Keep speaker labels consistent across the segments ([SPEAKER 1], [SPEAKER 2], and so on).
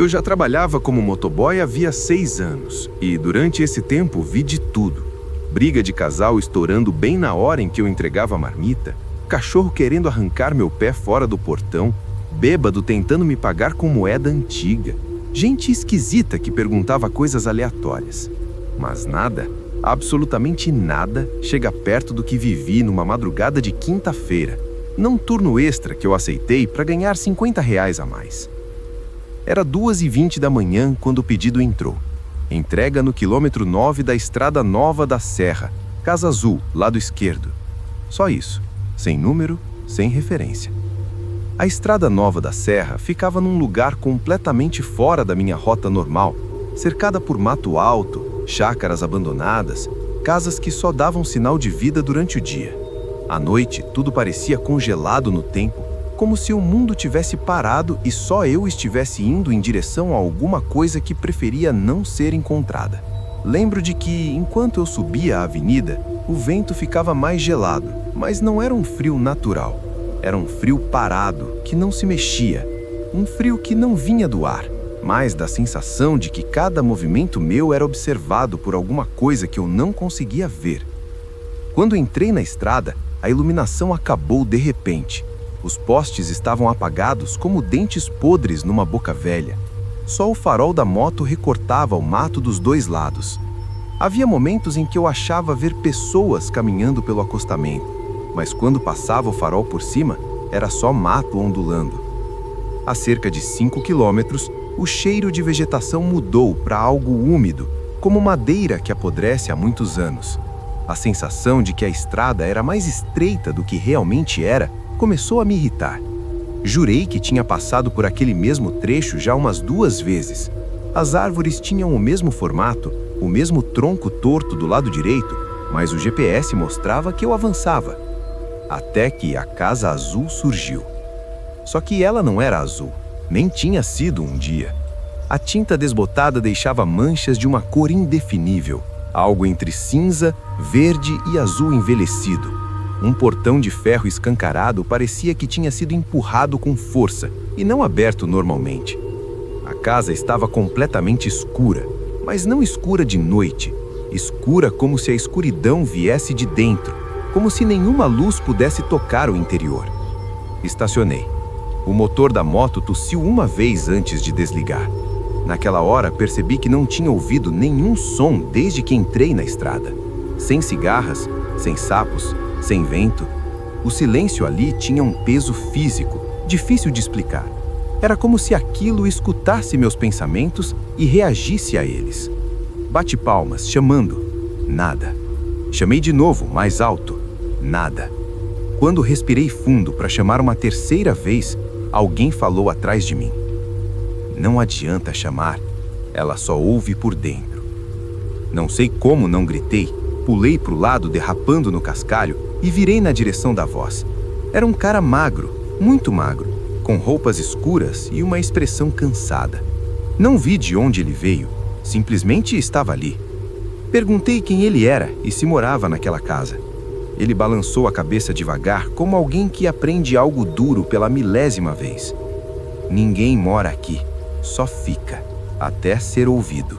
[SPEAKER 1] Eu já trabalhava como motoboy havia 6 anos e, durante esse tempo, vi de tudo. Briga de casal estourando bem na hora em que eu entregava a marmita, cachorro querendo arrancar meu pé fora do portão, bêbado tentando me pagar com moeda antiga, gente esquisita que perguntava coisas aleatórias. Mas nada, absolutamente nada, chega perto do que vivi numa madrugada de quinta-feira, num turno extra que eu aceitei para ganhar R$ 50 a mais. Era 2h20 da manhã quando o pedido entrou. Entrega no quilômetro 9 da Estrada Nova da Serra, Casa Azul, lado esquerdo. Só isso, sem número, sem referência. A Estrada Nova da Serra ficava num lugar completamente fora da minha rota normal, cercada por mato alto, chácaras abandonadas, casas que só davam sinal de vida durante o dia. À noite, tudo parecia congelado no tempo, como se o mundo tivesse parado e só eu estivesse indo em direção a alguma coisa que preferia não ser encontrada. Lembro de que, enquanto eu subia a avenida, o vento ficava mais gelado, mas não era um frio natural. Era um frio parado, que não se mexia. Um frio que não vinha do ar, mas da sensação de que cada movimento meu era observado por alguma coisa que eu não conseguia ver. Quando entrei na estrada, a iluminação acabou de repente. Os postes estavam apagados como dentes podres numa boca velha. Só o farol da moto recortava o mato dos dois lados. Havia momentos em que eu achava ver pessoas caminhando pelo acostamento, mas quando passava o farol por cima, era só mato ondulando. A cerca de 5 quilômetros, o cheiro de vegetação mudou para algo úmido, como madeira que apodrece há muitos anos. A sensação de que a estrada era mais estreita do que realmente era começou a me irritar. Jurei que tinha passado por aquele mesmo trecho já umas 2 vezes. As árvores tinham o mesmo formato, o mesmo tronco torto do lado direito, mas o GPS mostrava que eu avançava. Até que a Casa Azul surgiu. Só que ela não era azul, nem tinha sido um dia. A tinta desbotada deixava manchas de uma cor indefinível, algo entre cinza, verde e azul envelhecido. Um portão de ferro escancarado parecia que tinha sido empurrado com força e não aberto normalmente. A casa estava completamente escura, mas não escura de noite. Escura como se a escuridão viesse de dentro, como se nenhuma luz pudesse tocar o interior. Estacionei. O motor da moto tossiu uma vez antes de desligar. Naquela hora, percebi que não tinha ouvido nenhum som desde que entrei na estrada. Sem cigarras, sem sapos, sem vento. O silêncio ali tinha um peso físico, difícil de explicar. Era como se aquilo escutasse meus pensamentos e reagisse a eles. Bati palmas, chamando. Nada. Chamei de novo, mais alto. Nada. Quando respirei fundo para chamar uma terceira vez, alguém falou atrás de mim. Não adianta chamar, ela só ouve por dentro. Não sei como não gritei, pulei para o lado derrapando no cascalho e virei na direção da voz. Era um cara magro, muito magro, com roupas escuras e uma expressão cansada. Não vi de onde ele veio, simplesmente estava ali. Perguntei quem ele era e se morava naquela casa. Ele balançou a cabeça devagar, como alguém que aprende algo duro pela 1000ª vez. Ninguém mora aqui, só fica, até ser ouvido.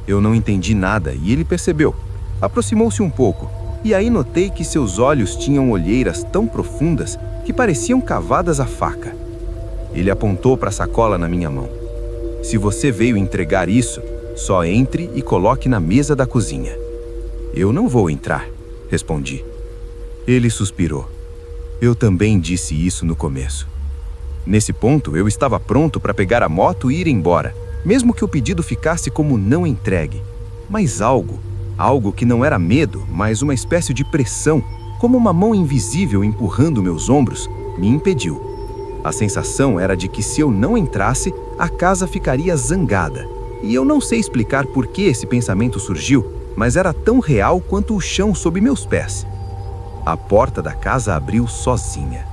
[SPEAKER 1] Eu não entendi nada e ele percebeu. Aproximou-se um pouco, e aí notei que seus olhos tinham olheiras tão profundas que pareciam cavadas a faca. Ele apontou para a sacola na minha mão. Se você veio entregar isso, só entre e coloque na mesa da cozinha. Eu não vou entrar, respondi. Ele suspirou. Eu também disse isso no começo. Nesse ponto, eu estava pronto para pegar a moto e ir embora, mesmo que o pedido ficasse como não entregue. Mas algo que não era medo, mas uma espécie de pressão, como uma mão invisível empurrando meus ombros, me impediu. A sensação era de que se eu não entrasse, a casa ficaria zangada. E eu não sei explicar por que esse pensamento surgiu, mas era tão real quanto o chão sob meus pés. A porta da casa abriu sozinha.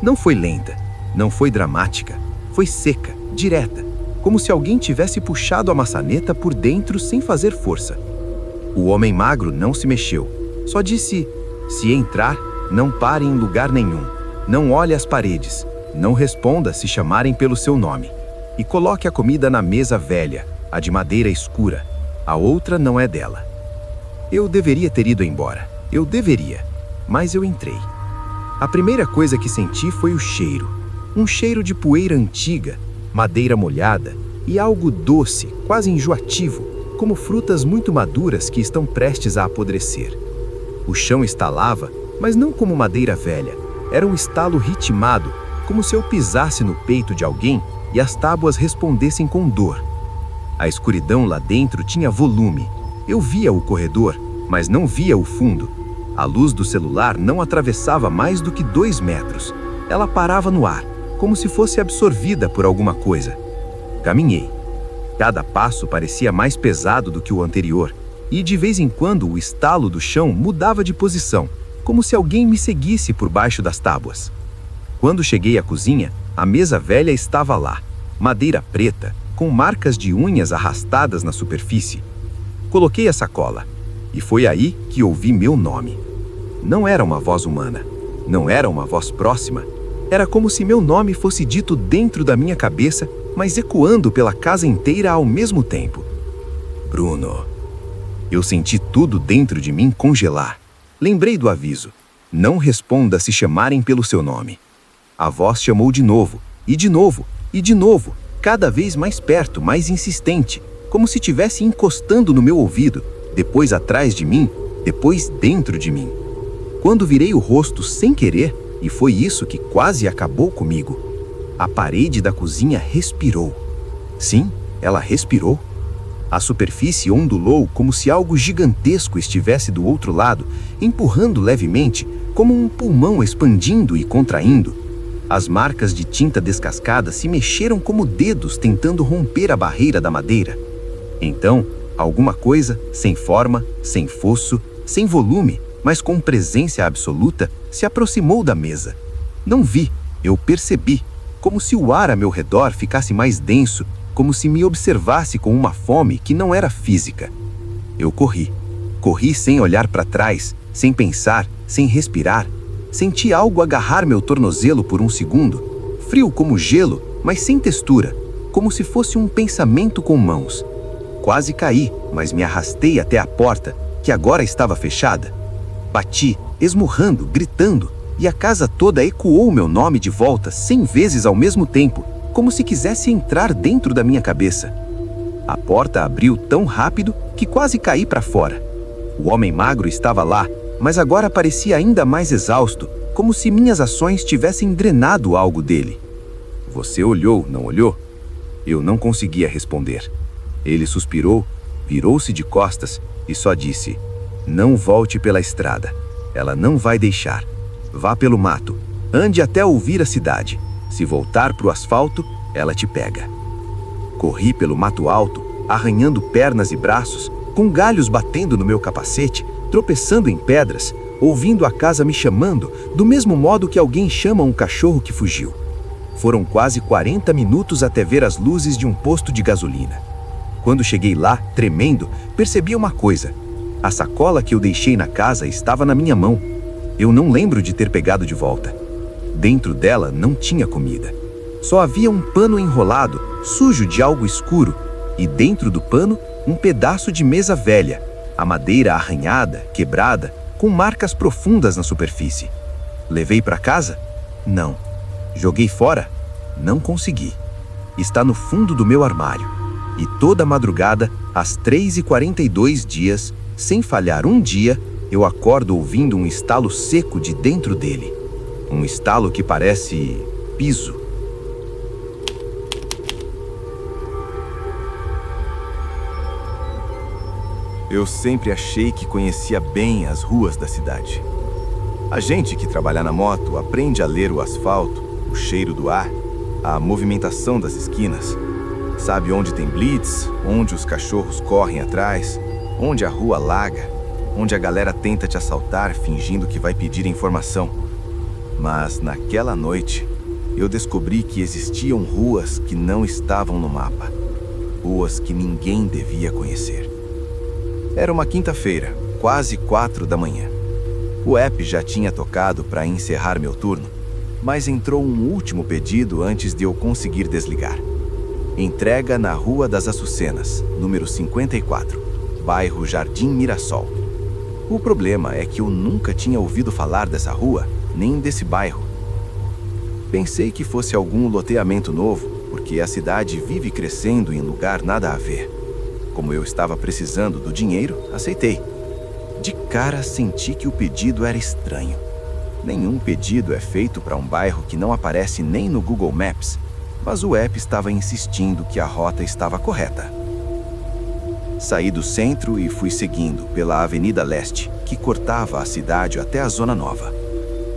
[SPEAKER 1] Não foi lenta, não foi dramática, foi seca, direta, como se alguém tivesse puxado a maçaneta por dentro sem fazer força. O homem magro não se mexeu, só disse: se entrar, não pare em lugar nenhum, não olhe as paredes, não responda se chamarem pelo seu nome.
[SPEAKER 2] e coloque a comida na mesa velha, a de madeira escura. A outra não é dela. Eu deveria ter ido embora. Eu deveria. Mas eu entrei. A primeira coisa que senti foi o cheiro. Um cheiro de poeira antiga, madeira molhada e algo doce, quase enjoativo, como frutas muito maduras que estão prestes a apodrecer. O chão estalava, mas não como madeira velha. Era um estalo ritmado, como se eu pisasse no peito de alguém e as tábuas respondessem com dor. A escuridão lá dentro tinha volume. Eu via o corredor, mas não via o fundo. A luz do celular não atravessava mais do que 2 metros. Ela parava no ar, como se fosse absorvida por alguma coisa. Caminhei. Cada passo parecia mais pesado do que o anterior, e de vez em quando o estalo do chão mudava de posição, como se alguém me seguisse por baixo das tábuas. Quando cheguei à cozinha, a mesa velha estava lá, madeira preta, com marcas de unhas arrastadas na superfície. Coloquei a sacola, e foi aí que ouvi meu nome. Não era uma voz humana, não era uma voz próxima. Era como se meu nome fosse dito dentro da minha cabeça, mas ecoando pela casa inteira ao mesmo tempo. Bruno. Eu senti tudo dentro de mim congelar. Lembrei do aviso. Não responda se chamarem pelo seu nome. A voz chamou de novo, e de novo, e de novo, cada vez mais perto, mais insistente, como se estivesse encostando no meu ouvido, depois atrás de mim, depois dentro de mim. Quando virei o rosto sem querer, e foi isso que quase acabou comigo, a parede da cozinha respirou. Sim, ela respirou. A superfície ondulou como se algo gigantesco estivesse do outro lado, empurrando levemente, como um pulmão expandindo e contraindo. As marcas de tinta descascada se mexeram como dedos tentando romper a barreira da madeira. Então, alguma coisa, sem forma, sem fosso, sem volume, mas com presença absoluta, se aproximou da mesa. Não vi, eu percebi, como se o ar a meu redor ficasse mais denso, como se me observasse com uma fome que não era física. Eu corri. Corri sem olhar para trás, sem pensar, sem respirar. Senti algo agarrar meu tornozelo por um segundo, frio como gelo, mas sem textura, como se fosse um pensamento com mãos. Quase caí, mas me arrastei até a porta, que agora estava fechada. Bati, esmurrando, gritando, e a casa toda ecoou meu nome de volta 100 vezes ao mesmo tempo, como se quisesse entrar dentro da minha cabeça. A porta abriu tão rápido que quase caí para fora. O homem magro estava lá, mas agora parecia ainda mais exausto, como se minhas ações tivessem drenado algo dele. Você olhou, não olhou? Eu não conseguia responder. Ele suspirou, virou-se de costas e só disse: "Não volte pela estrada. Ela não vai deixar. Vá pelo mato. Ande até ouvir a cidade. Se voltar para o asfalto, ela te pega." Corri pelo mato alto, arranhando pernas e braços, com galhos batendo no meu capacete, tropeçando em pedras, ouvindo a casa me chamando, do mesmo modo que alguém chama um cachorro que fugiu. Foram quase 40 minutos até ver as luzes de um posto de gasolina. Quando cheguei lá, tremendo, percebi uma coisa. A sacola que eu deixei na casa estava na minha mão. Eu não lembro de ter pegado de volta. Dentro dela não tinha comida. Só havia um pano enrolado, sujo de algo escuro, e dentro do pano, um pedaço de mesa velha, a madeira arranhada, quebrada, com marcas profundas na superfície. Levei para casa? Não. Joguei fora? Não consegui. Está no fundo do meu armário. E toda madrugada, às 3h42 dias, sem falhar um dia, eu acordo ouvindo um estalo seco de dentro dele. Um estalo que parece piso.
[SPEAKER 1] Eu sempre achei que conhecia bem as ruas da cidade. A gente que trabalha na moto aprende a ler o asfalto, o cheiro do ar, a movimentação das esquinas. Sabe onde tem blitz, onde os cachorros correm atrás, onde a rua laga, onde a galera tenta te assaltar fingindo que vai pedir informação. Mas naquela noite, eu descobri que existiam ruas que não estavam no mapa. Ruas que ninguém devia conhecer. Era uma quinta-feira, quase 4 da manhã. O app já tinha tocado para encerrar meu turno, mas entrou um último pedido antes de eu conseguir desligar.
[SPEAKER 2] Entrega na Rua das Açucenas, número 54, bairro Jardim Mirassol. O problema é que eu nunca tinha ouvido falar dessa rua, nem desse bairro. Pensei que fosse algum loteamento novo, porque a cidade vive crescendo em lugar nada a ver. Como eu estava precisando do dinheiro, aceitei. De cara, senti que o pedido era estranho. Nenhum pedido é feito para um bairro que não aparece nem no Google Maps, mas o app estava insistindo que a rota estava correta. Saí do centro e fui seguindo pela Avenida Leste, que cortava a cidade até a Zona Nova.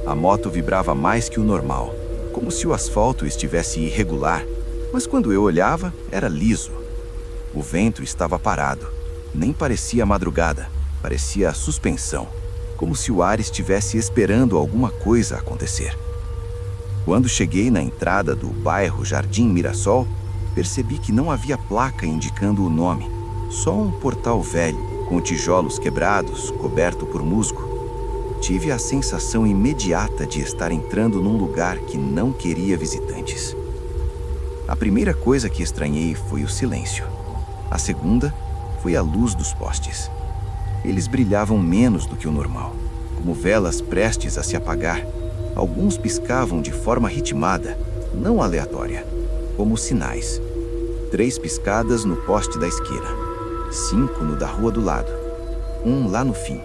[SPEAKER 2] A moto vibrava mais que o normal, como se o asfalto estivesse irregular, mas quando eu olhava, era liso. O vento estava parado, nem parecia madrugada, parecia suspensão, como se o ar estivesse esperando alguma coisa acontecer. Quando cheguei na entrada do bairro Jardim Mirassol, percebi que não havia placa indicando o nome, só um portal velho, com tijolos quebrados, coberto por musgo. Tive a sensação imediata de estar entrando num lugar que não queria visitantes. A primeira coisa que estranhei foi o silêncio. A segunda foi a luz dos postes. Eles brilhavam menos do que o normal, como velas prestes a se apagar. Alguns piscavam de forma ritmada, não aleatória, como sinais. 3 piscadas no poste da esquina, 5 no da rua do lado, 1 lá no fim,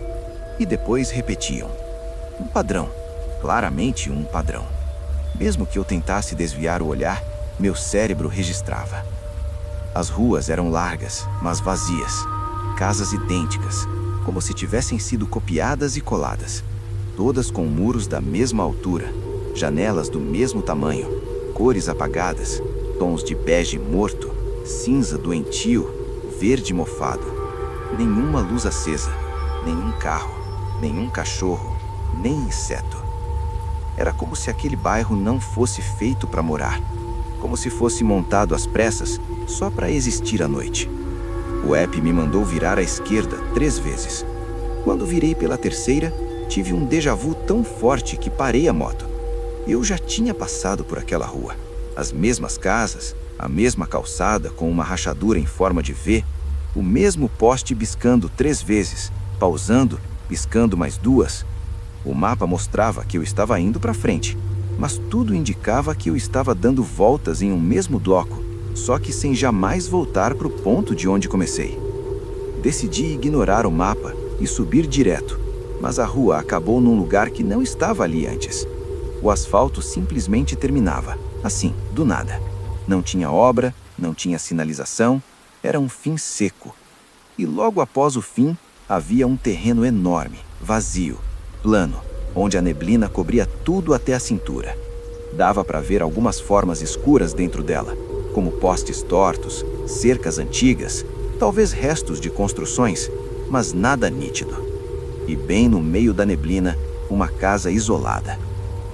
[SPEAKER 2] e depois repetiam. Um padrão, claramente um padrão. Mesmo que eu tentasse desviar o olhar, meu cérebro registrava. As ruas eram largas, mas vazias, casas idênticas, como se tivessem sido copiadas e coladas. Todas com muros da mesma altura, janelas do mesmo tamanho, cores apagadas, tons de bege morto, cinza doentio, verde mofado. Nenhuma luz acesa, nenhum carro, nenhum cachorro, nem inseto. Era como se aquele bairro não fosse feito para morar, como se fosse montado às pressas só para existir à noite. O app me mandou virar à esquerda 3 vezes. Quando virei pela terceira, tive um déjà vu tão forte que parei a moto. Eu já tinha passado por aquela rua. As mesmas casas, a mesma calçada com uma rachadura em forma de V, o mesmo poste piscando 3 vezes, pausando, piscando mais 2. O mapa mostrava que eu estava indo para frente, mas tudo indicava que eu estava dando voltas em um mesmo bloco, só que sem jamais voltar para o ponto de onde comecei. Decidi ignorar o mapa e subir direto, mas a rua acabou num lugar que não estava ali antes. O asfalto simplesmente terminava, assim, do nada. Não tinha obra, não tinha sinalização, era um fim seco. E logo após o fim, havia um terreno enorme, vazio, plano, onde a neblina cobria tudo até a cintura. Dava para ver algumas formas escuras dentro dela, como postes tortos, cercas antigas, talvez restos de construções, mas nada nítido. E bem no meio da neblina, uma casa isolada.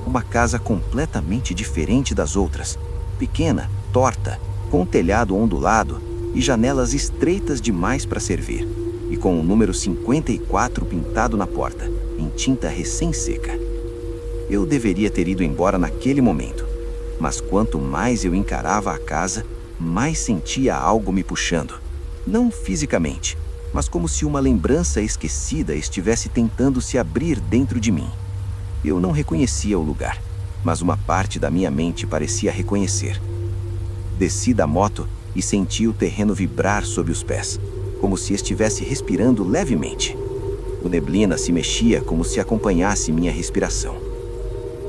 [SPEAKER 2] Uma casa completamente diferente das outras, pequena, torta, com um telhado ondulado e janelas estreitas demais para servir, e com o número 54 pintado na porta, em tinta recém-seca. Eu deveria ter ido embora naquele momento, mas quanto mais eu encarava a casa, mais sentia algo me puxando. Não fisicamente, mas como se uma lembrança esquecida estivesse tentando se abrir dentro de mim. Eu não reconhecia o lugar, mas uma parte da minha mente parecia reconhecer. Desci da moto e senti o terreno vibrar sob os pés, como se estivesse respirando levemente. O neblina se mexia como se acompanhasse minha respiração.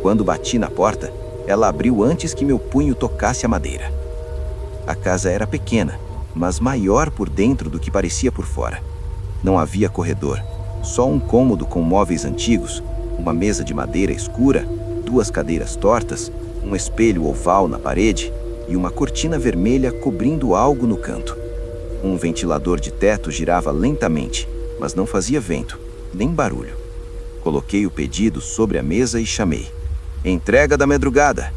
[SPEAKER 2] Quando bati na porta, ela abriu antes que meu punho tocasse a madeira. A casa era pequena, mas maior por dentro do que parecia por fora. Não havia corredor, só um cômodo com móveis antigos, uma mesa de madeira escura, 2 cadeiras tortas, um espelho oval na parede e uma cortina vermelha cobrindo algo no canto. Um ventilador de teto girava lentamente, mas não fazia vento, nem barulho. Coloquei o pedido sobre a mesa e chamei. Entrega da madrugada.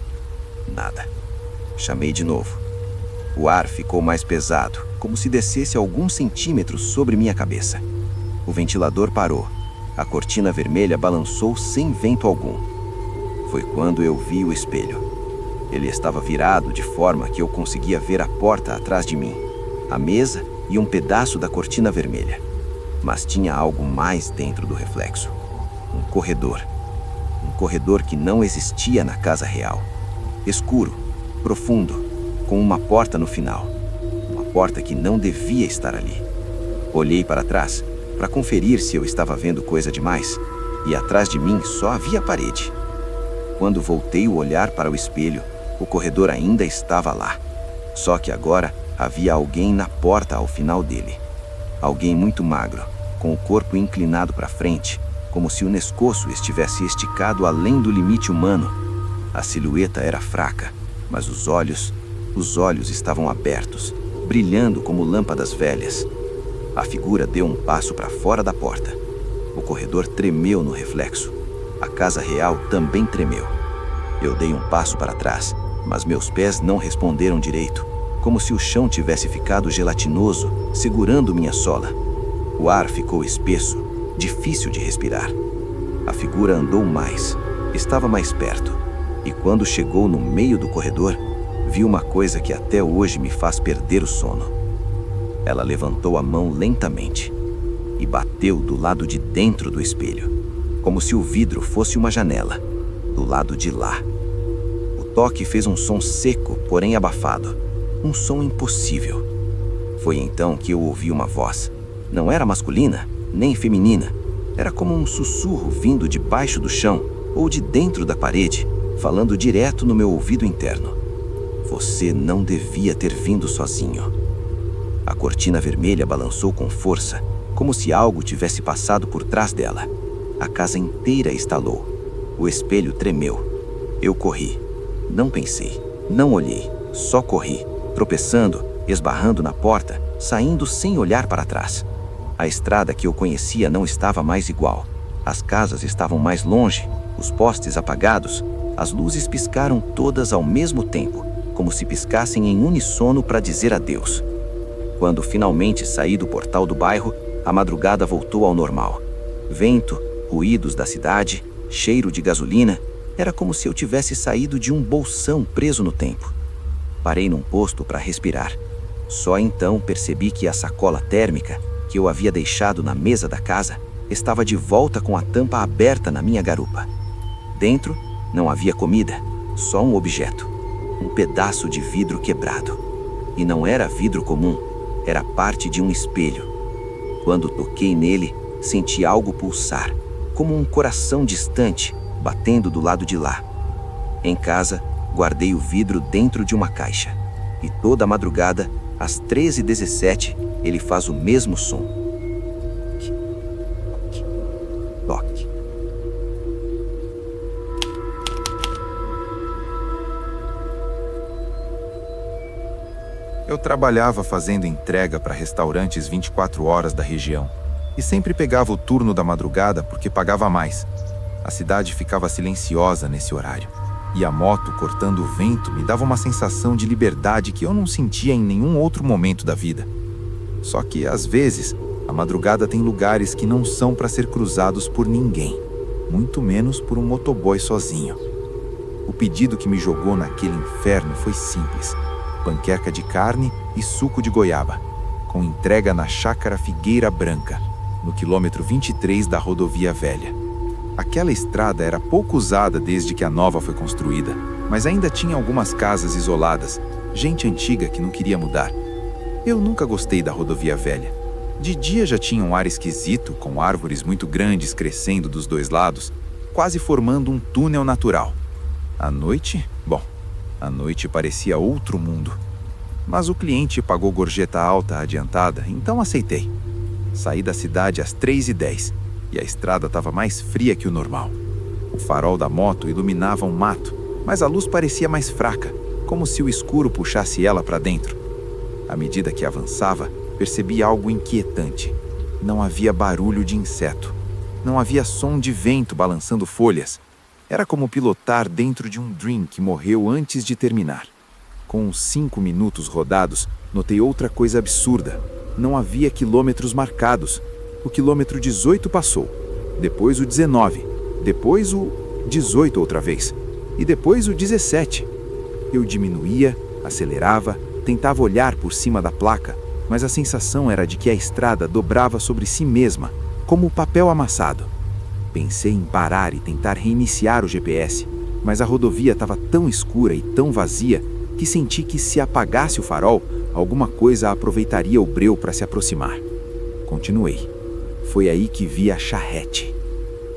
[SPEAKER 2] Nada. Chamei de novo. O ar ficou mais pesado, como se descesse alguns centímetros sobre minha cabeça. O ventilador parou. A cortina vermelha balançou sem vento algum. Foi quando eu vi o espelho. Ele estava virado de forma que eu conseguia ver a porta atrás de mim, a mesa e um pedaço da cortina vermelha. Mas tinha algo mais dentro do reflexo. Um corredor. Um corredor que não existia na casa real. Escuro, profundo, com uma porta no final. Uma porta que não devia estar ali. Olhei para trás, para conferir se eu estava vendo coisa demais, e atrás de mim só havia a parede. Quando voltei o olhar para o espelho, o corredor ainda estava lá. Só que agora havia alguém na porta ao final dele. Alguém muito magro, com o corpo inclinado para frente, como se o pescoço estivesse esticado além do limite humano. A silhueta era fraca, mas os olhos estavam abertos, brilhando como lâmpadas velhas. A figura deu um passo para fora da porta. O corredor tremeu no reflexo. A casa real também tremeu. Eu dei um passo para trás, mas meus pés não responderam direito, como se o chão tivesse ficado gelatinoso, segurando minha sola. O ar ficou espesso, difícil de respirar. A figura andou mais, estava mais perto, e quando chegou no meio do corredor, vi uma coisa que até hoje me faz perder o sono. Ela levantou a mão lentamente e bateu do lado de dentro do espelho, como se o vidro fosse uma janela, do lado de lá. O toque fez um som seco, porém abafado, um som impossível. Foi então que eu ouvi uma voz. Não era masculina, nem feminina. Era como um sussurro vindo de baixo do chão ou de dentro da parede, falando direto no meu ouvido interno. Você não devia ter vindo sozinho. A cortina vermelha balançou com força, como se algo tivesse passado por trás dela. A casa inteira estalou. O espelho tremeu. Eu corri. Não pensei, não olhei, só corri, tropeçando, esbarrando na porta, saindo sem olhar para trás. A estrada que eu conhecia não estava mais igual. As casas estavam mais longe, os postes apagados, as luzes piscaram todas ao mesmo tempo, como se piscassem em uníssono para dizer adeus. Quando finalmente saí do portal do bairro, a madrugada voltou ao normal. Vento, ruídos da cidade, cheiro de gasolina, era como se eu tivesse saído de um bolsão preso no tempo. Parei num posto para respirar. Só então percebi que a sacola térmica, que eu havia deixado na mesa da casa, estava de volta com a tampa aberta na minha garupa. Dentro não havia comida, só um objeto, um pedaço de vidro quebrado. E não era vidro comum, era parte de um espelho. Quando toquei nele, senti algo pulsar, como um coração distante, batendo do lado de lá. Em casa, guardei o vidro dentro de uma caixa. E toda madrugada, às 13h17, ele faz o mesmo som. Toque.
[SPEAKER 3] Eu trabalhava fazendo entrega para restaurantes 24 horas da região e sempre pegava o turno da madrugada porque pagava mais. A cidade ficava silenciosa nesse horário e a moto cortando o vento me dava uma sensação de liberdade que eu não sentia em nenhum outro momento da vida. Só que, às vezes, a madrugada tem lugares que não são para ser cruzados por ninguém, muito menos por um motoboy sozinho. O pedido que me jogou naquele inferno foi simples: panqueca de carne e suco de goiaba, com entrega na Chácara Figueira Branca, no quilômetro 23 da rodovia velha. Aquela estrada era pouco usada desde que a nova foi construída, mas ainda tinha algumas casas isoladas, gente antiga que não queria mudar. Eu nunca gostei da rodovia velha. De dia já tinha um ar esquisito, com árvores muito grandes crescendo dos dois lados, quase formando um túnel natural. À noite, a noite parecia outro mundo. Mas o cliente pagou gorjeta alta adiantada, então aceitei. Saí da cidade às 3h10 e a estrada estava mais fria que o normal. O farol da moto iluminava um mato, mas a luz parecia mais fraca, como se o escuro puxasse ela para dentro. À medida que avançava, percebi algo inquietante. Não havia barulho de inseto. Não havia som de vento balançando folhas. Era como pilotar dentro de um Dream que morreu antes de terminar. Com uns 5 minutos rodados, notei outra coisa absurda. Não havia quilômetros marcados. O quilômetro 18 passou, depois o 19, depois o 18 outra vez, e depois o 17.
[SPEAKER 2] Eu diminuía, acelerava, tentava olhar por cima da placa, mas a sensação era de que a estrada dobrava sobre si mesma, como papel amassado. Pensei em parar e tentar reiniciar o GPS, mas a rodovia estava tão escura e tão vazia que senti que se apagasse o farol, alguma coisa aproveitaria o breu para se aproximar. Continuei. Foi aí que vi a charrete.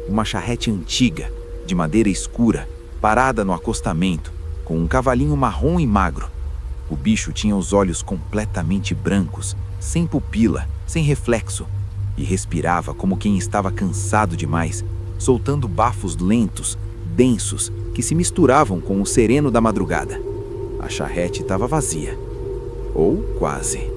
[SPEAKER 2] Uma charrete antiga, de madeira escura, parada no acostamento, com um cavalinho marrom e magro. O bicho tinha os olhos completamente brancos, sem pupila, sem reflexo, e respirava como quem estava cansado demais, soltando bafos lentos, densos, que se misturavam com o sereno da madrugada. A charrete estava vazia. Ou quase.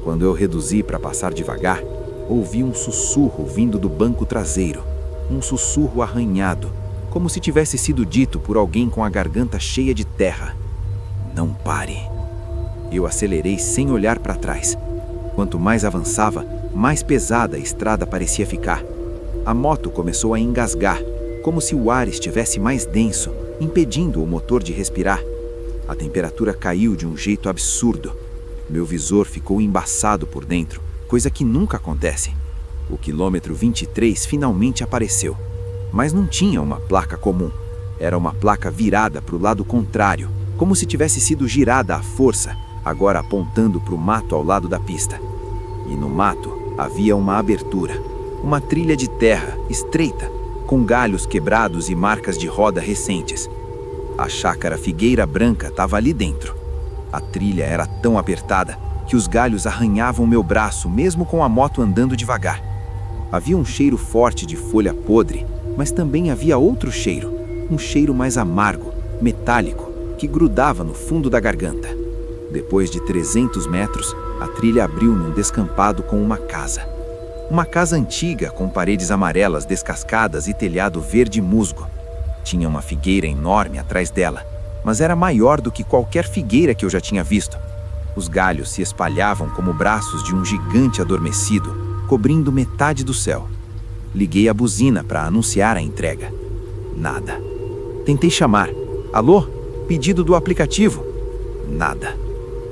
[SPEAKER 2] Quando eu reduzi para passar devagar, ouvi um sussurro vindo do banco traseiro, um sussurro arranhado, como se tivesse sido dito por alguém com a garganta cheia de terra. Não pare. Eu acelerei sem olhar para trás. Quanto mais avançava, mais pesada a estrada parecia ficar. A moto começou a engasgar, como se o ar estivesse mais denso, impedindo o motor de respirar. A temperatura caiu de um jeito absurdo. Meu visor ficou embaçado por dentro, coisa que nunca acontece. O quilômetro 23 finalmente apareceu. Mas não tinha uma placa comum. Era uma placa virada para o lado contrário, como se tivesse sido girada à força, agora apontando para o mato ao lado da pista. E no mato havia uma abertura, uma trilha de terra estreita, com galhos quebrados e marcas de roda recentes. A chácara Figueira Branca estava ali dentro. A trilha era tão apertada que os galhos arranhavam meu braço mesmo com a moto andando devagar. Havia um cheiro forte de folha podre, mas também havia outro cheiro, um cheiro mais amargo, metálico, que grudava no fundo da garganta. Depois de 300 metros, a trilha abriu num descampado com uma casa. Uma casa antiga com paredes amarelas descascadas e telhado verde musgo. Tinha uma figueira enorme atrás dela, mas era maior do que qualquer figueira que eu já tinha visto. Os galhos se espalhavam como braços de um gigante adormecido, cobrindo metade do céu. Liguei a buzina para anunciar a entrega. Nada. Tentei chamar. Alô? Pedido do aplicativo. Nada.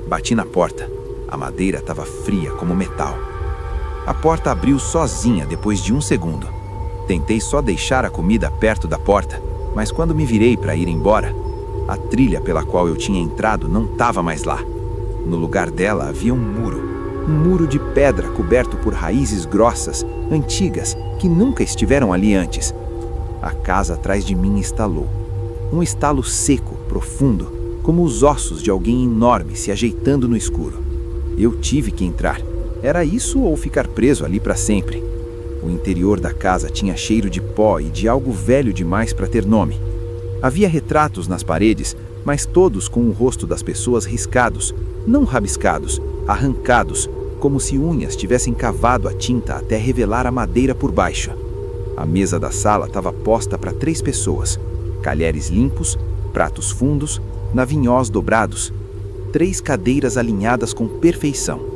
[SPEAKER 2] Bati na porta. A madeira estava fria como metal. A porta abriu sozinha depois de 1 segundo. Tentei só deixar a comida perto da porta, mas quando me virei para ir embora, a trilha pela qual eu tinha entrado não estava mais lá. No lugar dela havia um muro de pedra coberto por raízes grossas, antigas, que nunca estiveram ali antes. A casa atrás de mim estalou. Um estalo seco, profundo, como os ossos de alguém enorme se ajeitando no escuro. Eu tive que entrar. Era isso ou ficar preso ali para sempre? O interior da casa tinha cheiro de pó e de algo velho demais para ter nome. Havia retratos nas paredes, mas todos com o rosto das pessoas riscados, não rabiscados, arrancados, como se unhas tivessem cavado a tinta até revelar a madeira por baixo. A mesa da sala estava posta para 3 pessoas, talheres limpos, pratos fundos, navinhós dobrados, 3 cadeiras alinhadas com perfeição.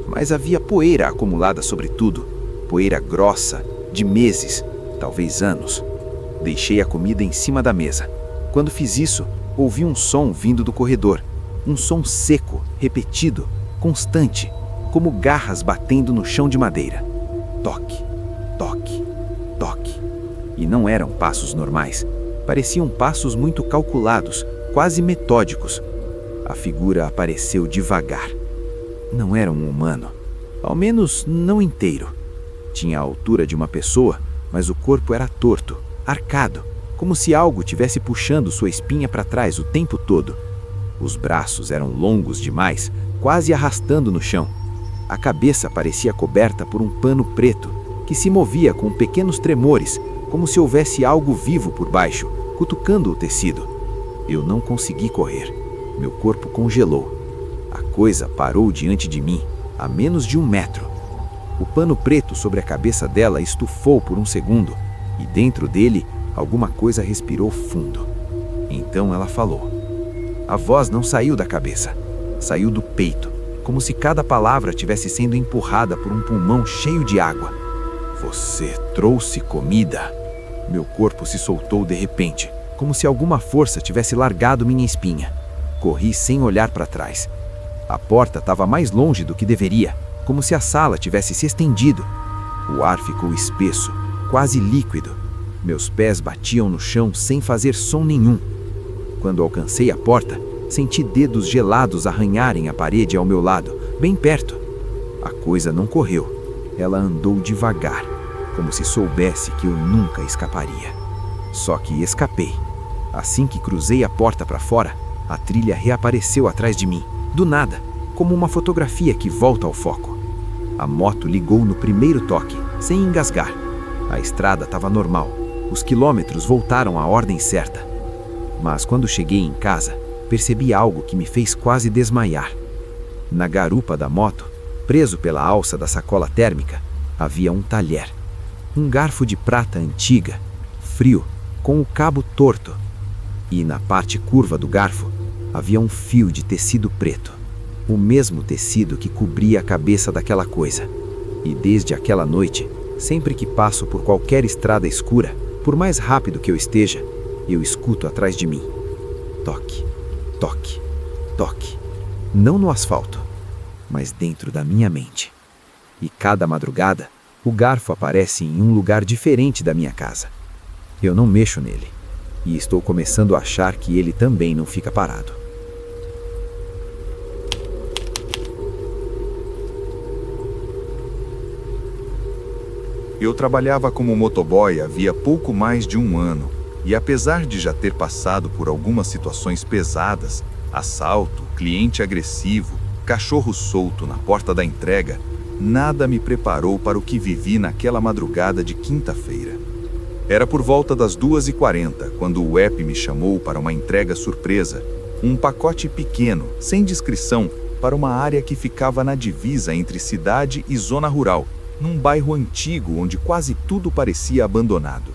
[SPEAKER 2] Mas havia poeira acumulada sobre tudo, poeira grossa, de meses, talvez anos. Deixei a comida em cima da mesa. Quando fiz isso, ouvi um som vindo do corredor, um som seco, repetido, constante, como garras batendo no chão de madeira. Toque, toque, toque. E não eram passos normais. Pareciam passos muito calculados, quase metódicos. A figura apareceu devagar. Não era um humano, ao menos não inteiro. Tinha a altura de uma pessoa, mas o corpo era torto, arcado, como se algo tivesse puxando sua espinha para trás o tempo todo. Os braços eram longos demais, quase arrastando no chão. A cabeça parecia coberta por um pano preto, que se movia com pequenos tremores, como se houvesse algo vivo por baixo, cutucando o tecido. Eu não consegui correr. Meu corpo congelou. A coisa parou diante de mim, a menos de 1 metro. O pano preto sobre a cabeça dela estufou por 1 segundo, e dentro dele, alguma coisa respirou fundo. Então ela falou. A voz não saiu da cabeça, saiu do peito, como se cada palavra tivesse sendo empurrada por um pulmão cheio de água. Você trouxe comida? Meu corpo se soltou de repente, como se alguma força tivesse largado minha espinha. Corri sem olhar para trás. A porta estava mais longe do que deveria, como se a sala tivesse se estendido. O ar ficou espesso, quase líquido. Meus pés batiam no chão sem fazer som nenhum. Quando alcancei a porta, senti dedos gelados arranharem a parede ao meu lado, bem perto. A coisa não correu. Ela andou devagar, como se soubesse que eu nunca escaparia. Só que escapei. Assim que cruzei a porta para fora, a trilha reapareceu atrás de mim, do nada, como uma fotografia que volta ao foco. A moto ligou no primeiro toque, sem engasgar. A estrada estava normal. Os quilômetros voltaram à ordem certa. Mas quando cheguei em casa, percebi algo que me fez quase desmaiar. Na garupa da moto, preso pela alça da sacola térmica, havia um talher. Um garfo de prata antiga, frio, com o cabo torto. E na parte curva do garfo, havia um fio de tecido preto. O mesmo tecido que cobria a cabeça daquela coisa. E desde aquela noite, sempre que passo por qualquer estrada escura, por mais rápido que eu esteja, eu escuto atrás de mim. Toque, toque, toque. Não no asfalto, mas dentro da minha mente. E cada madrugada, o garfo aparece em um lugar diferente da minha casa. Eu não mexo nele. E estou começando a achar que ele também não fica parado.
[SPEAKER 3] Eu trabalhava como motoboy havia pouco mais de um ano, e apesar de já ter passado por algumas situações pesadas, assalto, cliente agressivo, cachorro solto na porta da entrega, nada me preparou para o que vivi naquela madrugada de quinta-feira. Era por volta das 2h40, quando o app me chamou para uma entrega surpresa, um pacote pequeno, sem descrição, para uma área que ficava na divisa entre cidade e zona rural, num bairro antigo onde quase tudo parecia abandonado.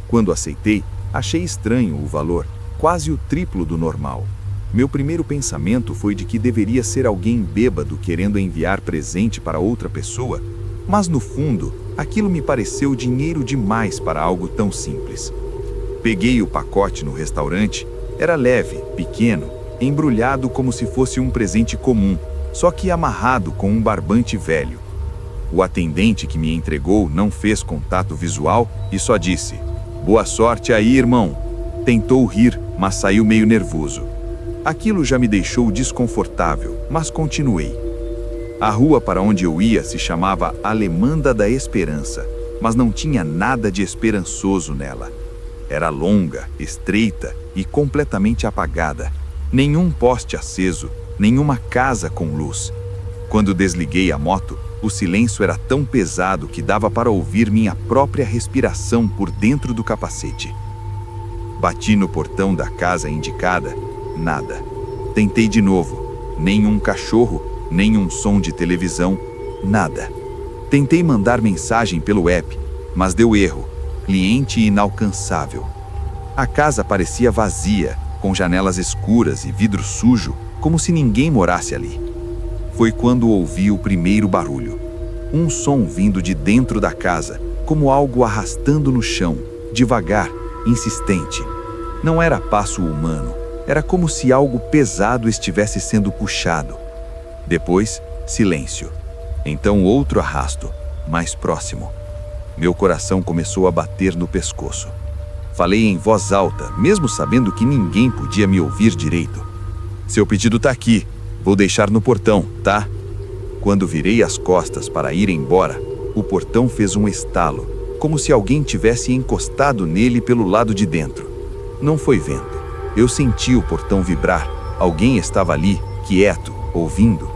[SPEAKER 3] Quando aceitei, achei estranho o valor, quase o triplo do normal. Meu primeiro pensamento foi de que deveria ser alguém bêbado querendo enviar presente para outra pessoa, mas no fundo, aquilo me pareceu dinheiro demais para algo tão simples. Peguei o pacote no restaurante, era leve, pequeno, embrulhado como se fosse um presente comum, só que amarrado com um barbante velho. O atendente que me entregou não fez contato visual e só disse: "Boa sorte aí, irmão." Tentou rir, mas saiu meio nervoso. Aquilo já me deixou desconfortável, mas continuei. A rua para onde eu ia se chamava Alemanda da Esperança, mas não tinha nada de esperançoso nela. Era longa, estreita e completamente apagada. Nenhum poste aceso, nenhuma casa com luz. Quando desliguei a moto, o silêncio era tão pesado que dava para ouvir minha própria respiração por dentro do capacete. Bati no portão da casa indicada, nada. Tentei de novo, nenhum cachorro, nenhum som de televisão, nada. Tentei mandar mensagem pelo app, mas deu erro, cliente inalcançável. A casa parecia vazia, com janelas escuras e vidro sujo, como se ninguém morasse ali. Foi quando ouvi o primeiro barulho. Um som vindo de dentro da casa, como algo arrastando no chão, devagar, insistente. Não era passo humano, era como se algo pesado estivesse sendo puxado. Depois, silêncio. Então outro arrasto, mais próximo. Meu coração começou a bater no pescoço. Falei em voz alta, mesmo sabendo que ninguém podia me ouvir direito. "Seu pedido tá aqui. Vou deixar no portão, tá?" Quando virei as costas para ir embora, o portão fez um estalo, como se alguém tivesse encostado nele pelo lado de dentro. Não foi vento. Eu senti o portão vibrar. Alguém estava ali, quieto, ouvindo.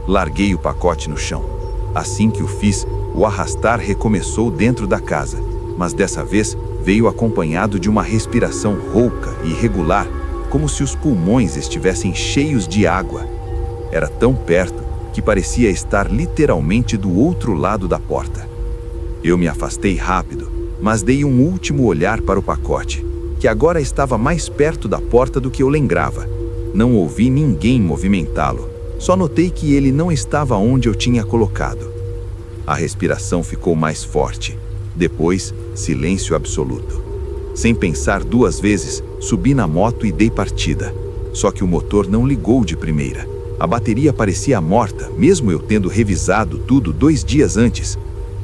[SPEAKER 3] Larguei o pacote no chão. Assim que o fiz, o arrastar recomeçou dentro da casa, mas dessa vez veio acompanhado de uma respiração rouca e irregular, como se os pulmões estivessem cheios de água. Era tão perto que parecia estar literalmente do outro lado da porta. Eu me afastei rápido, mas dei um último olhar para o pacote, que agora estava mais perto da porta do que eu lembrava. Não ouvi ninguém movimentá-lo, só notei que ele não estava onde eu tinha colocado. A respiração ficou mais forte. Depois, silêncio absoluto. Sem pensar duas vezes, subi na moto e dei partida.
[SPEAKER 2] Só que o motor não ligou de primeira. A bateria parecia morta, mesmo eu tendo revisado tudo 2 dias antes.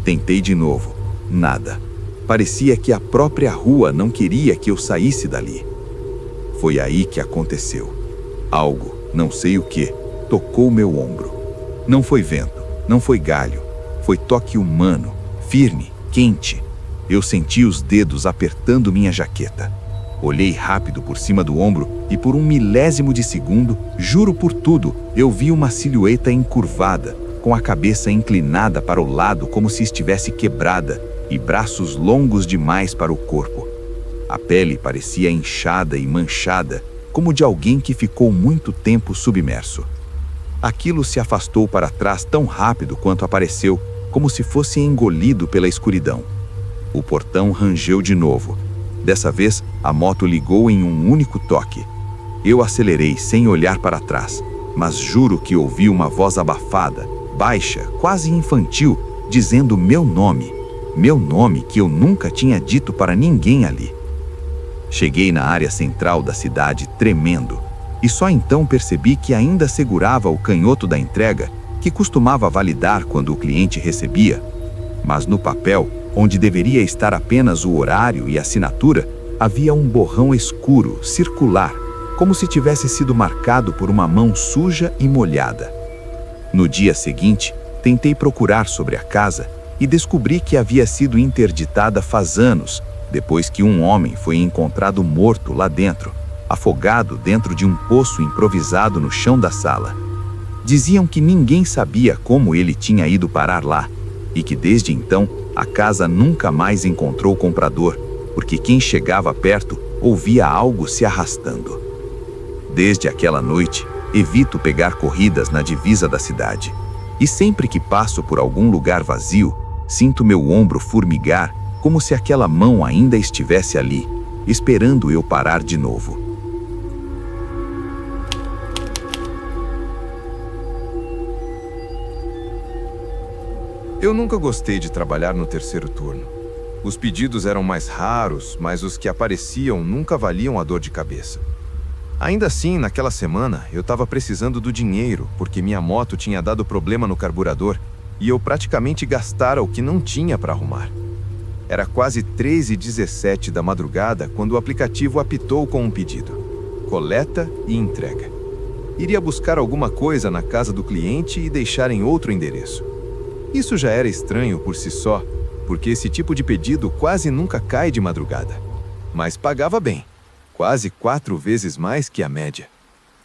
[SPEAKER 2] Tentei de novo. Nada. Parecia que a própria rua não queria que eu saísse dali. Foi aí que aconteceu. Algo, não sei o que, tocou meu ombro. Não foi vento, não foi galho. Foi toque humano, firme, quente. Eu senti os dedos apertando minha jaqueta. Olhei rápido por cima do ombro e por 1 milésimo de segundo, juro por tudo, eu vi uma silhueta encurvada, com a cabeça inclinada para o lado como se estivesse quebrada e braços longos demais para o corpo. A pele parecia inchada e manchada, como de alguém que ficou muito tempo submerso. Aquilo se afastou para trás tão rápido quanto apareceu, como se fosse engolido pela escuridão. O portão rangeu de novo. Dessa vez, a moto ligou em um único toque. Eu acelerei sem olhar para trás, mas juro que ouvi uma voz abafada, baixa, quase infantil, dizendo meu nome que eu nunca tinha dito para ninguém ali. Cheguei na área central da cidade tremendo, e só então percebi que ainda segurava o canhoto da entrega, que costumava validar quando o cliente recebia. Mas no papel, onde deveria estar apenas o horário e a assinatura, havia um borrão escuro, circular, como se tivesse sido marcado por uma mão suja e molhada. No dia seguinte, tentei procurar sobre a casa e descobri que havia sido interditada faz anos, depois que um homem foi encontrado morto lá dentro, afogado dentro de um poço improvisado no chão da sala. Diziam que ninguém sabia como ele tinha ido parar lá, e que desde então a casa nunca mais encontrou comprador, porque quem chegava perto ouvia algo se arrastando. Desde aquela noite, evito pegar corridas na divisa da cidade, e sempre que passo por algum lugar vazio, sinto meu ombro formigar, como se aquela mão ainda estivesse ali, esperando eu parar de novo.
[SPEAKER 1] Eu nunca gostei de trabalhar no terceiro turno. Os pedidos eram mais raros, mas os que apareciam nunca valiam a dor de cabeça. Ainda assim, naquela semana, eu estava precisando do dinheiro, porque minha moto tinha dado problema no carburador e eu praticamente gastara o que não tinha para arrumar. Era quase 3h17 da madrugada quando o aplicativo apitou com um pedido: coleta e entrega. Iria buscar alguma coisa na casa do cliente e deixar em outro endereço. Isso já era estranho por si só, porque esse tipo de pedido quase nunca cai de madrugada. Mas pagava bem, quase 4 vezes mais que a média.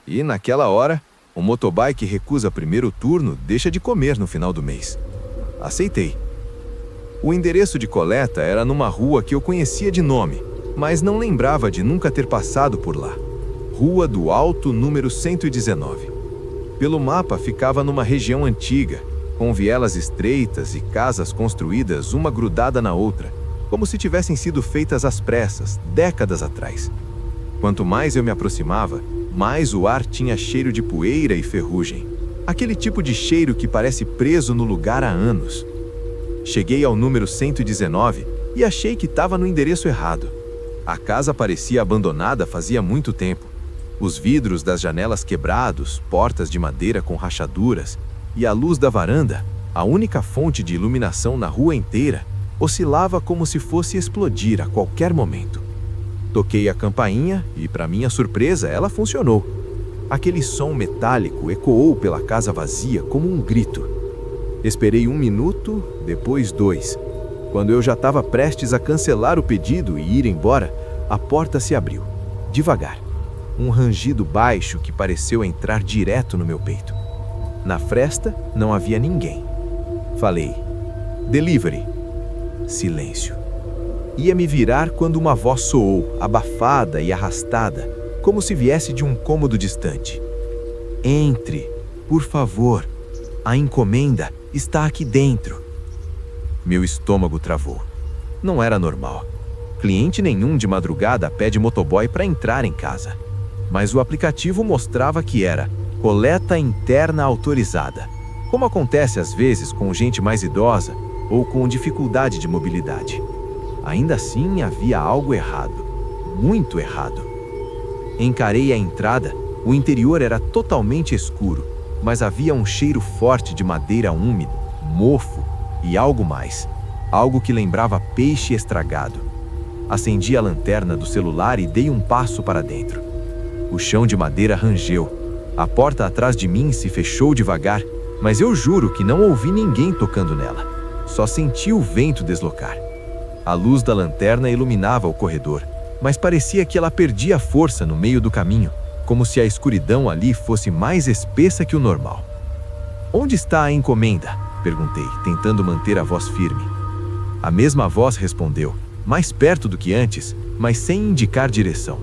[SPEAKER 1] E naquela hora, o motoboy que recusa primeiro turno deixa de comer no final do mês. Aceitei. O endereço de coleta era numa rua que eu conhecia de nome, mas não lembrava de nunca ter passado por lá. Rua do Alto, número 119. Pelo mapa, ficava numa região antiga, com vielas estreitas e casas construídas uma grudada na outra, como se tivessem sido feitas às pressas, décadas atrás. Quanto mais eu me aproximava, mais o ar tinha cheiro de poeira e ferrugem. Aquele tipo de cheiro que parece preso no lugar há anos. Cheguei ao número 119 e achei que estava no endereço errado. A casa parecia abandonada fazia muito tempo. Os vidros das janelas quebrados, portas de madeira com rachaduras, e a luz da varanda, a única fonte de iluminação na rua inteira, oscilava como se fosse explodir a qualquer momento. Toquei a campainha e, para minha surpresa, ela funcionou. Aquele som metálico ecoou pela casa vazia como um grito. Esperei 1 minuto, depois 2. Quando eu já estava prestes a cancelar o pedido e ir embora, a porta se abriu, devagar. Um rangido baixo que pareceu entrar direto no meu peito. Na fresta, não havia ninguém. Falei: "Delivery." Silêncio. Ia me virar quando uma voz soou, abafada e arrastada, como se viesse de um cômodo distante. "Entre, por favor. A encomenda está aqui dentro." Meu estômago travou. Não era normal. Cliente nenhum de madrugada pede motoboy para entrar em casa. Mas o aplicativo mostrava que era coleta interna autorizada, como acontece às vezes com gente mais idosa ou com dificuldade de mobilidade. Ainda assim, havia algo errado, muito errado. Encarei a entrada
[SPEAKER 2] O interior era totalmente escuro, mas havia um cheiro forte de madeira úmida, mofo e algo mais. Algo que lembrava peixe estragado. Acendi a lanterna do celular e dei um passo para dentro. O chão de madeira rangeu. A porta atrás de mim se fechou devagar, mas eu juro que não ouvi ninguém tocando nela. Só senti o vento deslocar. A luz da lanterna iluminava o corredor, mas parecia que ela perdia força no meio do caminho, como se a escuridão ali fosse mais espessa que o normal. "Onde está a encomenda?" perguntei, tentando manter a voz firme. A mesma voz respondeu, mais perto do que antes, mas sem indicar direção.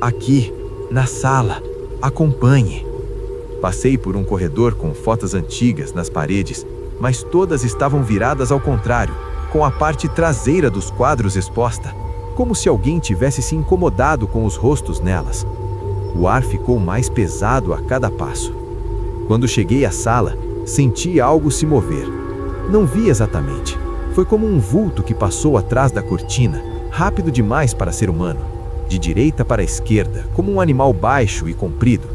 [SPEAKER 2] "Aqui, na sala. Acompanhe." Passei por um corredor com fotos antigas nas paredes, mas todas estavam viradas ao contrário, com a parte traseira dos quadros exposta, como se alguém tivesse se incomodado com os rostos nelas. O ar ficou mais pesado a cada passo. Quando cheguei à sala, senti algo se mover. Não vi exatamente. Foi como um vulto que passou atrás da cortina, rápido demais para ser humano, de direita para a esquerda, como um animal baixo e comprido.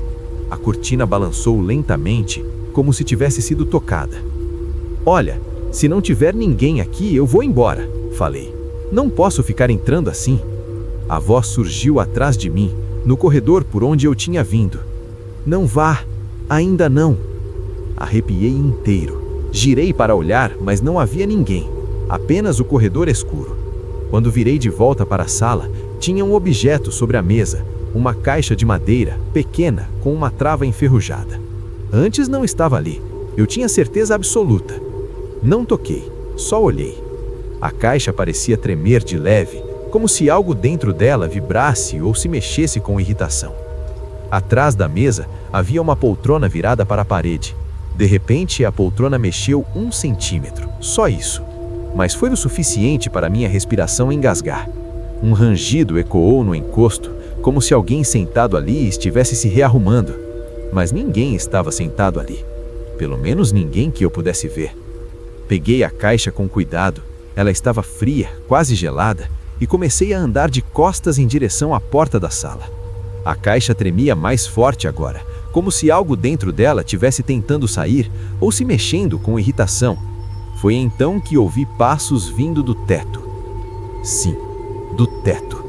[SPEAKER 2] A cortina balançou lentamente, como se tivesse sido tocada. "Olha, se não tiver ninguém aqui, eu vou embora", falei. "Não posso ficar entrando assim." A voz surgiu atrás de mim, no corredor por onde eu tinha vindo. "Não vá, ainda não." Arrepiei inteiro. Girei para olhar, mas não havia ninguém, apenas o corredor escuro. Quando virei de volta para a sala, tinha um objeto sobre a mesa, uma caixa de madeira, pequena, com uma trava enferrujada. Antes não estava ali, eu tinha certeza absoluta. Não toquei, só olhei. A caixa parecia tremer de leve, como se algo dentro dela vibrasse ou se mexesse com irritação. Atrás da mesa havia uma poltrona virada para a parede. De repente, a poltrona mexeu 1 centímetro, só isso. Mas foi o suficiente para minha respiração engasgar. Um rangido ecoou no encosto, como se alguém sentado ali estivesse se rearrumando. Mas ninguém estava sentado ali. Pelo menos ninguém que eu pudesse ver. Peguei a caixa com cuidado. Ela estava fria, quase gelada, e comecei a andar de costas em direção à porta da sala. A caixa tremia mais forte agora, como se algo dentro dela tivesse tentando sair ou se mexendo com irritação. Foi então que ouvi passos vindo do teto. Sim, do teto.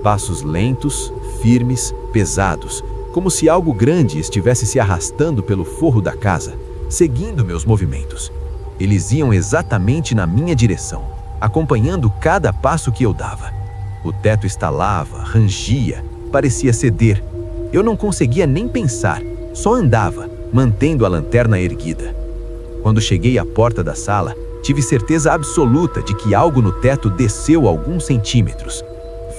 [SPEAKER 2] Passos lentos, firmes, pesados, como se algo grande estivesse se arrastando pelo forro da casa, seguindo meus movimentos. Eles iam exatamente na minha direção, acompanhando cada passo que eu dava. O teto estalava, rangia, parecia ceder. Eu não conseguia nem pensar, só andava, mantendo a lanterna erguida. Quando cheguei à porta da sala, tive certeza absoluta de que algo no teto desceu alguns centímetros.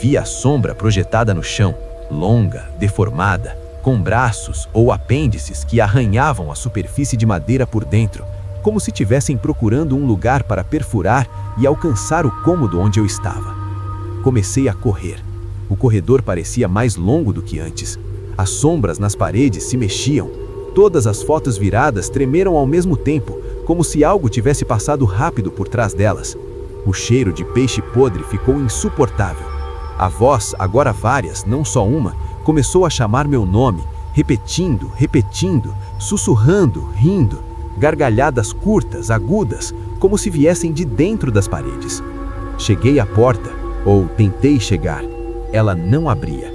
[SPEAKER 2] Vi a sombra projetada no chão, longa, deformada, com braços ou apêndices que arranhavam a superfície de madeira por dentro, como se estivessem procurando um lugar para perfurar e alcançar o cômodo onde eu estava. Comecei a correr. O corredor parecia mais longo do que antes. As sombras nas paredes se mexiam. Todas as fotos viradas tremeram ao mesmo tempo, como se algo tivesse passado rápido por trás delas. O cheiro de peixe podre ficou insuportável. A voz, agora várias, não só uma, começou a chamar meu nome, repetindo, sussurrando, rindo. Gargalhadas curtas, agudas, como se viessem de dentro das paredes. Cheguei à porta, ou tentei chegar. Ela não abria.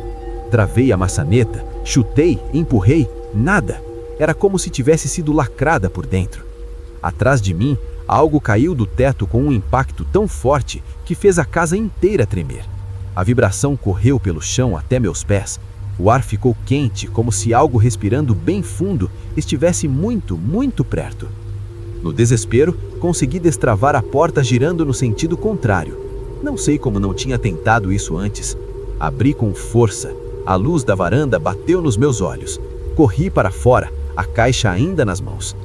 [SPEAKER 2] Travei a maçaneta, chutei, empurrei, nada. Era como se tivesse sido lacrada por dentro. Atrás de mim, algo caiu do teto com um impacto tão forte que fez a casa inteira tremer. A vibração correu pelo chão até meus pés. O ar ficou quente, como se algo respirando bem fundo estivesse muito, muito perto. No desespero, consegui destravar a porta girando no sentido contrário. Não sei como não tinha tentado isso antes. Abri com força. A luz da varanda bateu nos meus olhos. Corri para fora, a caixa ainda nas mãos.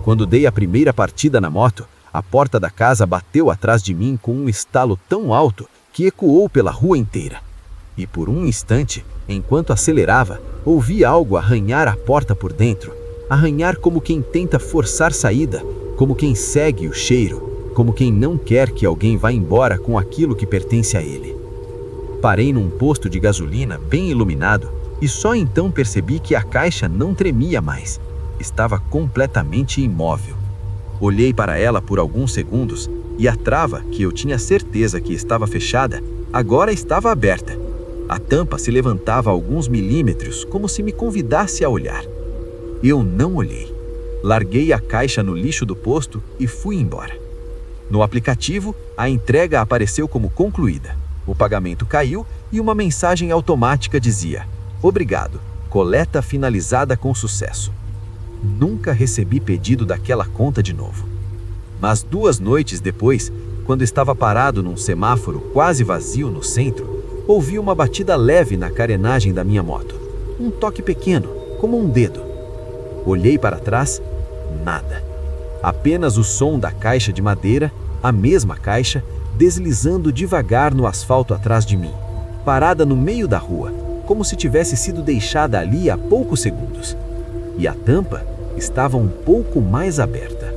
[SPEAKER 2] Quando dei a primeira partida na moto, a porta da casa bateu atrás de mim com um estalo tão alto que ecoou pela rua inteira. E por um instante, enquanto acelerava, ouvi algo arranhar a porta por dentro. Arranhar como quem tenta forçar saída, como quem segue o cheiro, como quem não quer que alguém vá embora com aquilo que pertence a ele. Parei num posto de gasolina bem iluminado, e só então percebi que a caixa não tremia mais. Estava completamente imóvel. Olhei para ela por alguns segundos e a trava, que eu tinha certeza que estava fechada, agora estava aberta. A tampa se levantava alguns milímetros, como se me convidasse a olhar. Eu não olhei. Larguei a caixa no lixo do posto e fui embora. No aplicativo, a entrega apareceu como concluída. O pagamento caiu e uma mensagem automática dizia: "Obrigado, coleta finalizada com sucesso." Nunca recebi pedido daquela conta de novo. Mas 2 noites depois, quando estava parado num semáforo quase vazio no centro, ouvi uma batida leve na carenagem da minha moto. Um toque pequeno, como um dedo. Olhei para trás, nada. Apenas o som da caixa de madeira, a mesma caixa, deslizando devagar no asfalto atrás de mim, parada no meio da rua, como se tivesse sido deixada ali há poucos segundos. E a tampa estava um pouco mais aberta.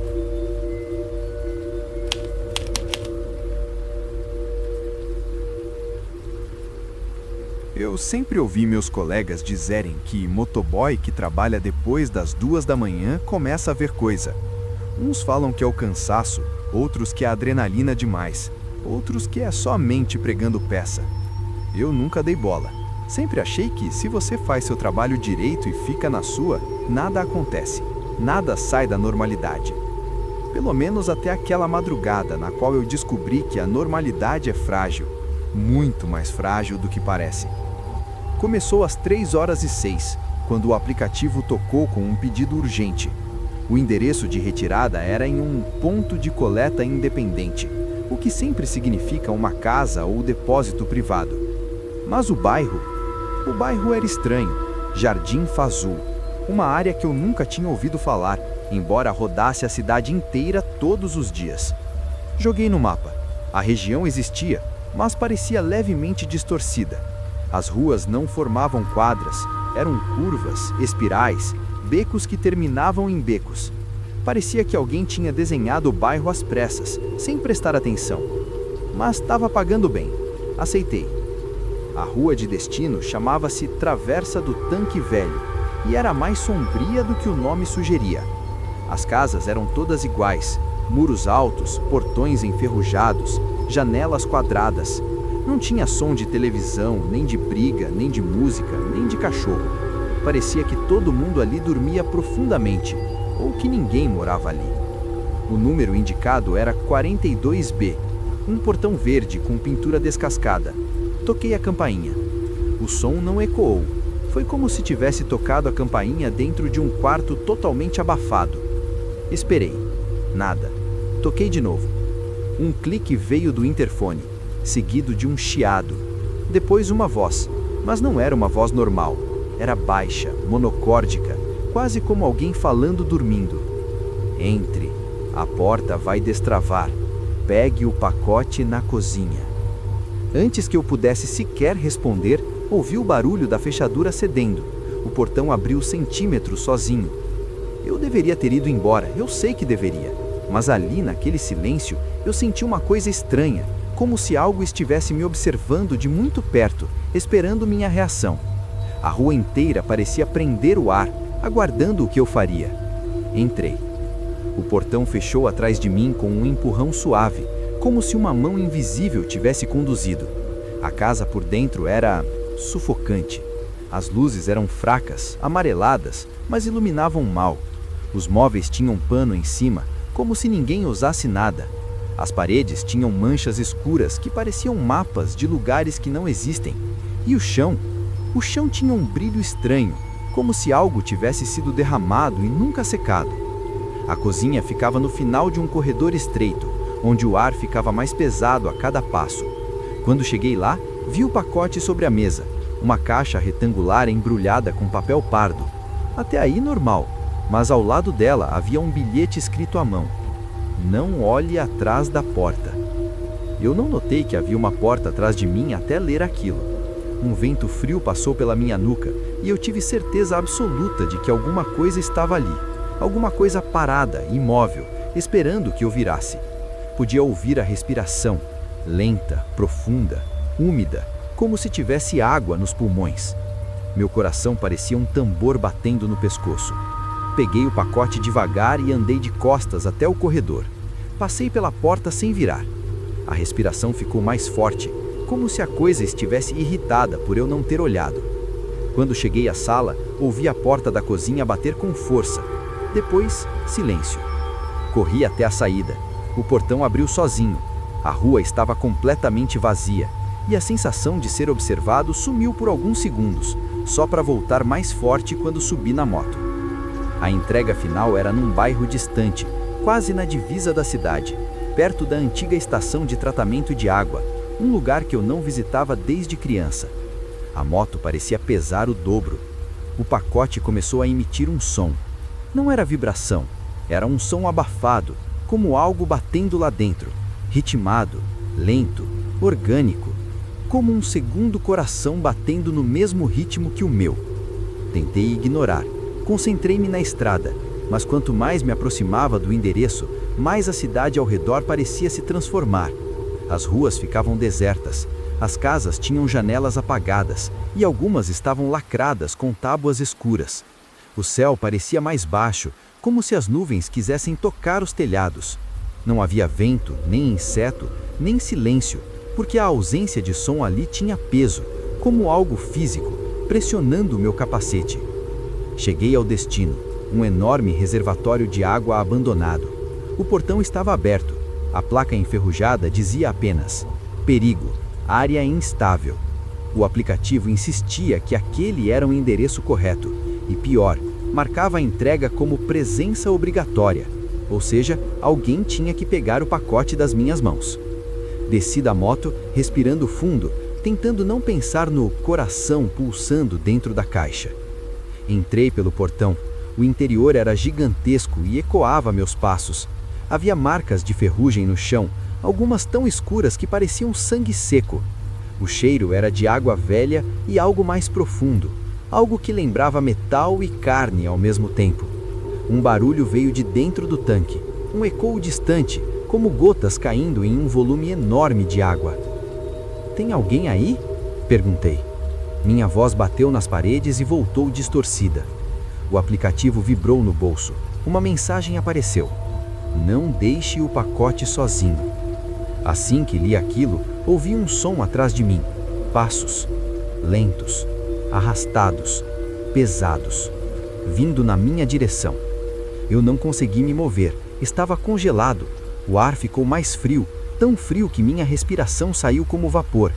[SPEAKER 4] Eu sempre ouvi meus colegas dizerem que motoboy que trabalha depois das 2 da manhã começa a ver coisa. Uns falam que é o cansaço, outros que é a adrenalina demais, outros que é só a mente pregando peça. Eu nunca dei bola. Sempre achei que se você faz seu trabalho direito e fica na sua, nada acontece, nada sai da normalidade. Pelo menos até aquela madrugada na qual eu descobri que a normalidade é frágil, muito mais frágil do que parece. Começou às 3h06, quando o aplicativo tocou com um pedido urgente. O endereço de retirada era em um ponto de coleta independente, o que sempre significa uma casa ou depósito privado. Mas o bairro era estranho, Jardim Fazul, uma área que eu nunca tinha ouvido falar, embora rodasse a cidade inteira todos os dias. Joguei no mapa. A região existia, mas parecia levemente distorcida. As ruas não formavam quadras, eram curvas, espirais, becos que terminavam em becos. Parecia que alguém tinha desenhado o bairro às pressas, sem prestar atenção. Mas estava pagando bem. Aceitei. A rua de destino chamava-se Travessa do Tanque Velho e era mais sombria do que o nome sugeria. As casas eram todas iguais, muros altos, portões enferrujados, janelas quadradas. Não tinha som de televisão, nem de briga, nem de música, nem de cachorro. Parecia que todo mundo ali dormia profundamente, ou que ninguém morava ali. O número indicado era 42B, um portão verde com pintura descascada. Toquei a campainha. O som não ecoou. Foi como se tivesse tocado a campainha dentro de um quarto totalmente abafado. Esperei. Nada. Toquei de novo. Um clique veio do interfone, seguido de um chiado. Depois uma voz, mas não era uma voz normal. Era baixa, monocórdica, quase como alguém falando dormindo. Entre. A porta vai destravar. Pegue o pacote na cozinha. Antes que eu pudesse sequer responder, ouvi o barulho da fechadura cedendo. O portão abriu centímetros sozinho. Eu deveria ter ido embora, eu sei que deveria. Mas ali, naquele silêncio, eu senti uma coisa estranha, como se algo estivesse me observando de muito perto, esperando minha reação. A rua inteira parecia prender o ar, aguardando o que eu faria. Entrei. O portão fechou atrás de mim com um empurrão suave, como se uma mão invisível tivesse conduzido. A casa por dentro era sufocante. As luzes eram fracas, amareladas, mas iluminavam mal. Os móveis tinham pano em cima, como se ninguém usasse nada. As paredes tinham manchas escuras que pareciam mapas de lugares que não existem. E o chão tinha um brilho estranho, como se algo tivesse sido derramado e nunca secado. A cozinha ficava no final de um corredor estreito, onde o ar ficava mais pesado a cada passo. Quando cheguei lá, vi o pacote sobre a mesa, uma caixa retangular embrulhada com papel pardo. Até aí normal, mas ao lado dela havia um bilhete escrito à mão. Não olhe atrás da porta. Eu não notei que havia uma porta atrás de mim até ler aquilo. Um vento frio passou pela minha nuca e eu tive certeza absoluta de que alguma coisa estava ali. Alguma coisa parada, imóvel, esperando que eu virasse. Podia ouvir a respiração, lenta, profunda, úmida, como se tivesse água nos pulmões. Meu coração parecia um tambor batendo no pescoço. Peguei o pacote devagar e andei de costas até o corredor. Passei pela porta sem virar. A respiração ficou mais forte, como se a coisa estivesse irritada por eu não ter olhado. Quando cheguei à sala, ouvi a porta da cozinha bater com força. Depois, silêncio. Corri até a saída. O portão abriu sozinho. A rua estava completamente vazia, e a sensação de ser observado sumiu por alguns segundos, só para voltar mais forte quando subi na moto. A entrega final era num bairro distante, quase na divisa da cidade, perto da antiga estação de tratamento de água, um lugar que eu não visitava desde criança. A moto parecia pesar o dobro. O pacote começou a emitir um som. Não era vibração, era um som abafado, como algo batendo lá dentro, ritmado, lento, orgânico, como um segundo coração batendo no mesmo ritmo que o meu. Tentei ignorar, concentrei-me na estrada, mas quanto mais me aproximava do endereço, mais a cidade ao redor parecia se transformar. As ruas ficavam desertas, as casas tinham janelas apagadas e algumas estavam lacradas com tábuas escuras. O céu parecia mais baixo, como se as nuvens quisessem tocar os telhados. Não havia vento, nem inseto, nem silêncio, porque a ausência de som ali tinha peso, como algo físico, pressionando o meu capacete. Cheguei ao destino, um enorme reservatório de água abandonado. O portão estava aberto. A placa enferrujada dizia apenas: perigo, área instável. O aplicativo insistia que aquele era o endereço correto, e pior, marcava a entrega como presença obrigatória, ou seja, alguém tinha que pegar o pacote das minhas mãos. Desci da moto, respirando fundo, tentando não pensar no coração pulsando dentro da caixa. Entrei pelo portão. O interior era gigantesco e ecoava meus passos. Havia marcas de ferrugem no chão, algumas tão escuras que pareciam sangue seco. O cheiro era de água velha e algo mais profundo, algo que lembrava metal e carne ao mesmo tempo. Um barulho veio de dentro do tanque, um eco distante, como gotas caindo em um volume enorme de água. "Tem alguém aí?" perguntei. Minha voz bateu nas paredes e voltou distorcida. O aplicativo vibrou no bolso. Uma mensagem apareceu: "Não deixe o pacote sozinho." Assim que li aquilo, ouvi um som atrás de mim. Passos, lentos, arrastados, pesados, vindo na minha direção. Eu não consegui me mover, estava congelado. O ar ficou mais frio, tão frio que minha respiração saiu como vapor.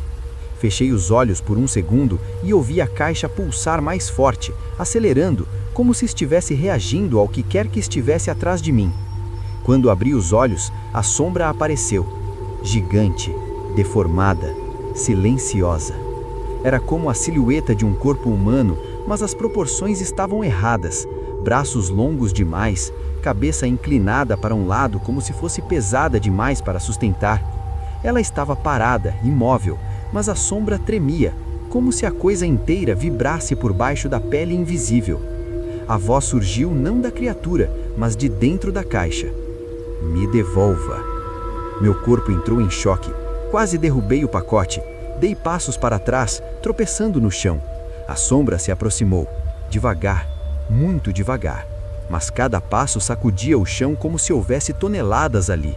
[SPEAKER 4] Fechei os olhos por um segundo e ouvi a caixa pulsar mais forte, acelerando, como se estivesse reagindo ao que quer que estivesse atrás de mim. Quando abri os olhos, a sombra apareceu, gigante, deformada, silenciosa. Era como a silhueta de um corpo humano, mas as proporções estavam erradas. Braços longos demais, cabeça inclinada para um lado como se fosse pesada demais para sustentar. Ela estava parada, imóvel, mas a sombra tremia, como se a coisa inteira vibrasse por baixo da pele invisível. A voz surgiu não da criatura, mas de dentro da caixa. "Me devolva." Meu corpo entrou em choque. Quase derrubei o pacote. Dei passos para trás, tropeçando no chão. A sombra se aproximou, devagar, muito devagar. Mas cada passo sacudia o chão como se houvesse toneladas ali.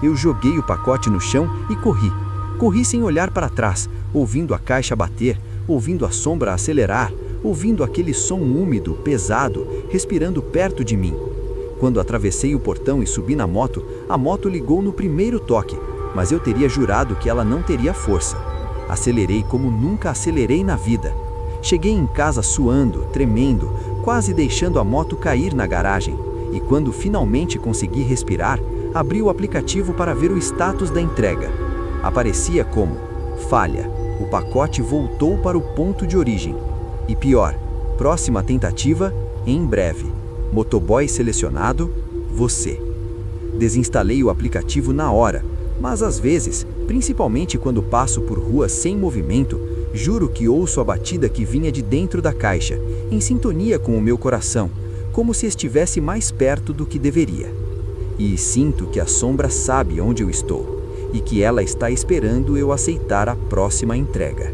[SPEAKER 4] Eu joguei o pacote no chão e corri. Corri sem olhar para trás, ouvindo a caixa bater, ouvindo a sombra acelerar, ouvindo aquele som úmido, pesado, respirando perto de mim. Quando atravessei o portão e subi na moto, a moto ligou no primeiro toque, mas eu teria jurado que ela não teria força. Acelerei como nunca acelerei na vida. Cheguei em casa suando, tremendo, quase deixando a moto cair na garagem, e quando finalmente consegui respirar, abri o aplicativo para ver o status da entrega. Aparecia como: falha, o pacote voltou para o ponto de origem. E pior, próxima tentativa, em breve. Motoboy selecionado, você. Desinstalei o aplicativo na hora, mas às vezes, principalmente quando passo por ruas sem movimento, juro que ouço a batida que vinha de dentro da caixa, em sintonia com o meu coração, como se estivesse mais perto do que deveria. E sinto que a sombra sabe onde eu estou, e que ela está esperando eu aceitar a próxima entrega.